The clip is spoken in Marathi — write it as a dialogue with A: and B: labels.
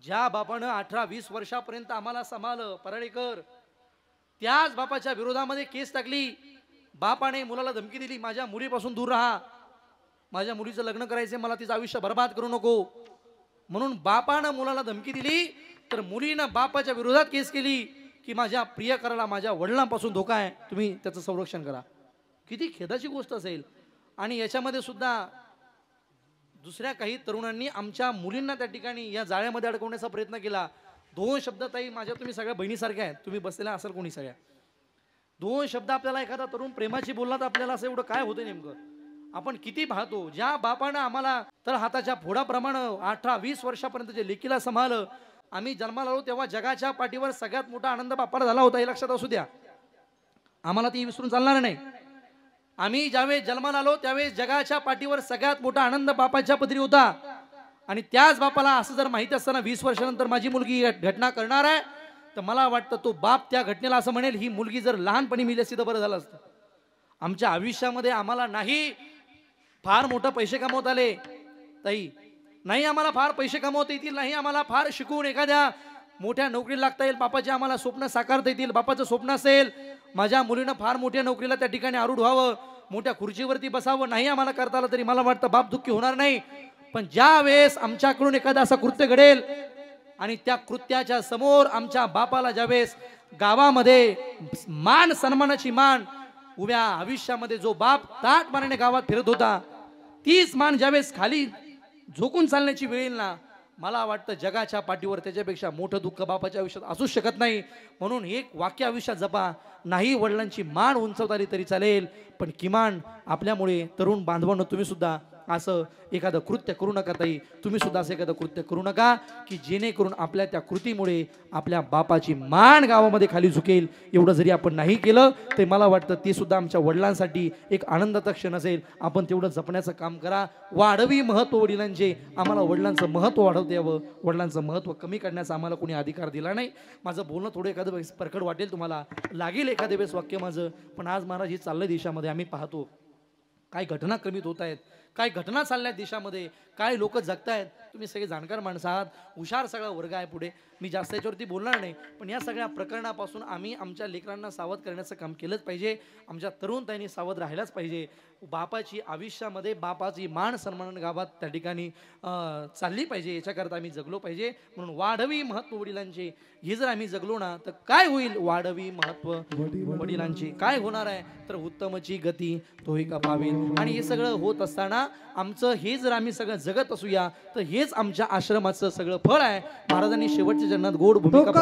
A: ज्या बापानं 18-20 वर्षापर्यंत आम्हाला सांभाळलं परळीकर, त्याच बापाच्या विरोधामध्ये केस टाकली. बापाने मुलाला धमकी दिली, माझ्या मुलीपासून दूर राहा, माझ्या मुलीचं लग्न करायचे, मला तिचं आयुष्य बर्बाद करू नको. म्हणून बापानं मुलाला धमकी दिली, तर मुलीनं बापाच्या विरोधात केस केली की माझ्या प्रियकराला माझ्या वडिलांपासून धोका आहे, तुम्ही त्याचं संरक्षण करा. किती खेदाची गोष्ट असेल. आणि याच्यामध्ये सुद्धा दुसऱ्या काही तरुणांनी आमच्या मुलींना त्या ठिकाणी या जाळ्यामध्ये अडकवण्याचा प्रयत्न केला. 2 शब्द ताई माझ्या, तुम्ही सगळ्या बहिणीसारख्या आहेत, तुम्ही बसलेला असाल कोणी सगळ्या, 2 शब्द आपल्याला एखादा तरुण प्रेमाची बोलला तर आपल्याला असं एवढं काय होतं नेमकं. आपण किती पाहतो, ज्या बापानं आम्हाला तर हाताच्या फोडाप्रमाणे 18-20 वर्षापर्यंत जे लेकीला सांभाळलं. आम्ही जन्माला आलो तेव्हा जगाच्या पाठीवर सगळ्यात मोठा आनंद बापाला झाला होता, हे लक्षात असू द्या, आम्हाला ती विसरून चालणार नाही. आम्ही ज्यावेळेस जन्माला आलो त्यावेळेस जगाच्या पाठीवर सगळ्यात मोठा आनंद बापाच्या पदरी होता. आणि त्याच बापाला असं जर माहिती असताना 20 वर्षानंतर माझी मुलगी घटना करणार आहे, तर मला वाटतं तो बाप त्या घटनेला असं म्हणेल, ही मुलगी जर लहानपणी मिली असती तर बरं झालं असतं. आमच्या आयुष्यामध्ये आम्हाला नाही फार मोठे पैसे कमवता आले ताई, नाही आम्हाला फार पैसे कमवता येतील, नाही आम्हाला फार शिकून एखाद्या मोठ्या नोकरीला लागता येईल, बापाचे आम्हाला स्वप्न साकारता येतील. बापाचं स्वप्न असेल माझ्या मुलीनं फार मोठ्या नोकरीला त्या ठिकाणी आरूढ व्हावं, मोठ्या खुर्चीवरती बसावं, नाही आम्हाला करता आलं तरी मला वाटतं बाप दुःखी होणार नाही. पण ज्या वेळेस आमच्याकडून एखादा असं कृत्य घडेल आणि त्या कृत्याच्या समोर आमच्या बापाला ज्यावेळेस गावामध्ये मान सन्मानाची मान, उभ्या आयुष्यामध्ये जो बाप ताट मानेने गावात फिरत होता, तीच मान ज्यावेळेस खाली झोकून चालण्याची वेळ येईल ना, मला वाटतं जगाच्या पाठीवर त्याच्यापेक्षा मोठं दुःख बापाच्या आयुष्यात असूच शकत नाही. म्हणून एक वाक्य आयुष्यात जपा, नाही वडिलांची मान उंचवता आली तरी चालेल, पण किमान आपल्यामुळे तरुण बांधवांनो तुम्ही सुद्धा असं एखादं कृत्य करू नका ताई, तुम्ही सुद्धा असं एखादं कृत्य करू नका की जेणेकरून आपल्या त्या कृतीमुळे आपल्या बापाची मान गावामध्ये खाली झुकेल. एवढं जरी आपण नाही केलं तर मला वाटतं ते सुद्धा आमच्या वडिलांसाठी एक आनंदाचा क्षण असेल. आपण तेवढं जपण्याचं काम करा. वाढवी महत्व वडिलांचे, आम्हाला वडिलांचं महत्व वाढवता यावं, वडिलांचं महत्व कमी करण्याचा आम्हाला कोणी अधिकार दिला नाही. माझं बोलणं थोडं एखादं वेळेस परखड वाटेल, तुम्हाला लागेल एखाद्या वेळेस वाक्य माझं, पण आज महाराज हे चाललंय देशामध्ये, आम्ही पाहतो काय घटना क्रमित होत आहेत, काय घटना चालल्या देशामध्ये, काय लोक जगतायत. तुम्ही सगळे जाणकार माणसं आहात, हुशार सगळा वर्ग आहे पुढे, मी जास्त याच्यावरती बोलणार नाही. पण या सगळ्या प्रकरणापासून आम्ही आमच्या लेकरांना सावध करण्याचं काम केलंच पाहिजे. आमच्या तरुणताईंनी सावध राहायलाच पाहिजे. बापाची आयुष्यामध्ये बापाची मान सन्मान गावात त्या ठिकाणी चालली पाहिजे, याच्याकरता आम्ही जगलो पाहिजे. म्हणून वाढवी महत्व वडिलांचे, हे जर आम्ही जगलो ना तर काय होईल, वाढवी महत्व वडिलांचे काय होणार आहे, तर उत्तमची गती तोही का पावेल. आणि हे सगळं होत असताना आमचं हे जर आम्ही सगळं जगत असूया तर हेच आमच्या आश्रमाचं सगळं फळ आहे. महाराजांनी शेवटच्या जन्मात गोड भूमिका